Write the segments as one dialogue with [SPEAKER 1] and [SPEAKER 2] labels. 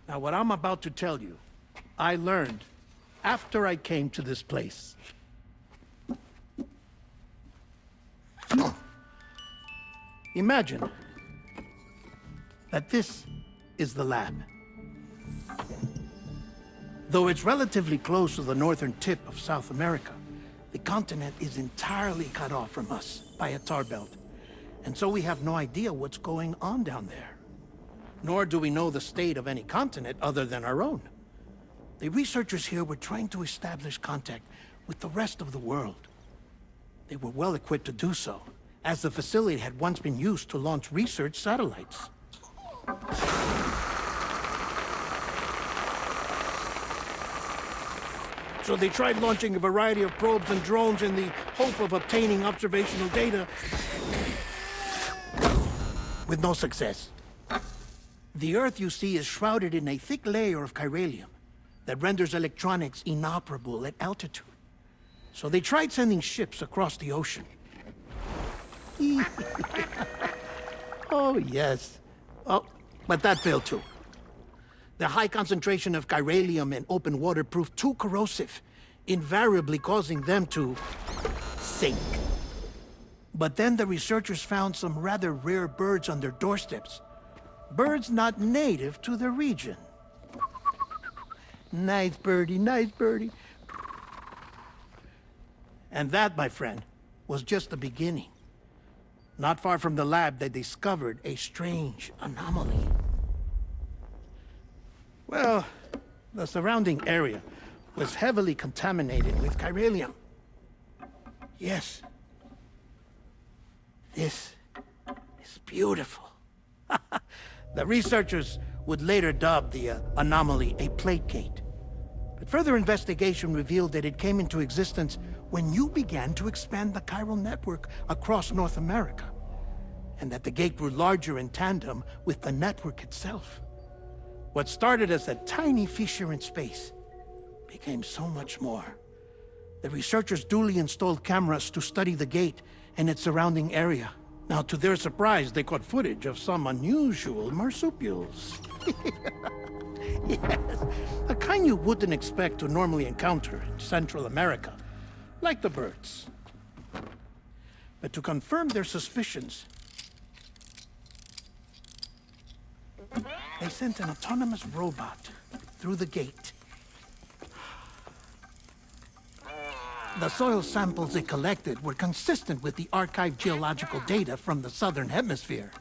[SPEAKER 1] Now, what I'm about to tell you, I learned after I came to this place. Imagine that this is the lab. Though it's relatively close to the northern tip of South America, the continent is entirely cut off from us by a tar belt. And so we have no idea what's going on down there. Nor do we know the state of any continent other than our own. The researchers here were trying to establish contact with the rest of the world. They were well equipped to do so, as the facility had once been used to launch research satellites. So they tried launching a variety of probes and drones in the hope of obtaining observational data, with no success. The Earth, you see, is shrouded in a thick layer of chiralium that renders electronics inoperable at altitude. So they tried sending ships across the ocean. Oh, yes. Oh, but that failed too. The high concentration of chiralium in open water proved too corrosive, invariably causing them to sink. But then the researchers found some rather rare birds on their doorsteps. Birds not native to the region. Nice birdie, nice birdie. And that, my friend, was just the beginning. Not far from the lab, they discovered a strange anomaly. Well, the surrounding area was heavily contaminated with chiralium. Yes. This is beautiful. The researchers would later dub the anomaly a plate gate. But further investigation revealed that it came into existence when you began to expand the chiral network across North America, and that the gate grew larger in tandem with the network itself. What started as a tiny fissure in space became so much more. The researchers duly installed cameras to study the gate and its surrounding area. Now, to their surprise, they caught footage of some unusual marsupials. Yes, a kind you wouldn't expect to normally encounter in Central America, like the birds. But to confirm their suspicions, they sent an autonomous robot through the gate. The soil samples it collected were consistent with the archived geological data from the southern hemisphere.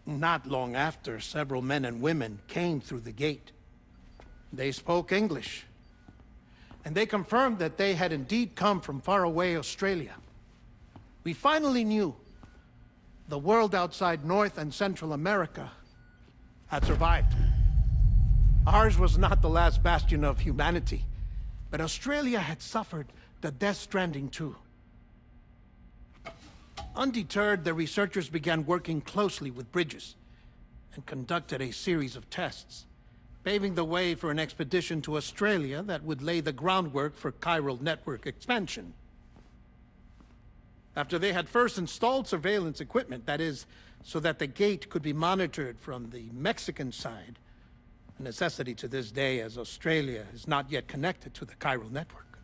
[SPEAKER 1] Not long after, several men and women came through the gate. They spoke English, and they confirmed that they had indeed come from faraway Australia. We finally knew the world outside North and Central America had survived. Ours was not the last bastion of humanity, but Australia had suffered the death stranding too. Undeterred, the researchers began working closely with Bridges and conducted a series of tests, paving the way for an expedition to Australia that would lay the groundwork for chiral network expansion. After they had first installed surveillance equipment, that is, so that the gate could be monitored from the Mexican side, a necessity to this day as Australia is not yet connected to the chiral network.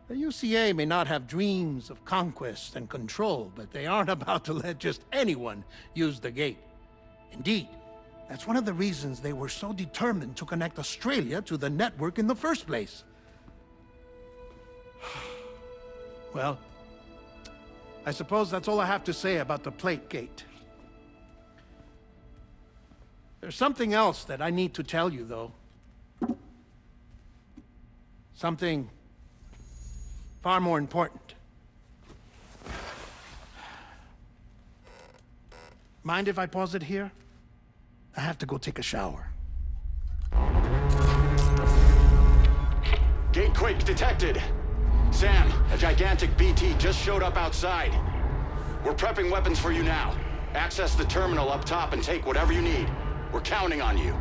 [SPEAKER 1] The UCA may not have dreams of conquest and control, but they aren't about to let just anyone use the gate. Indeed, that's one of the reasons they were so determined to connect Australia to the network in the first place. Well, I suppose that's all I have to say about the plate gate. There's something else that I need to tell you, though. Something far more important. Mind if I pause it here? I have to go take a shower.
[SPEAKER 2] Gate quake detected. Sam, a gigantic BT just showed up outside. We're prepping weapons for you now. Access the terminal up top and take whatever you need. We're counting on you.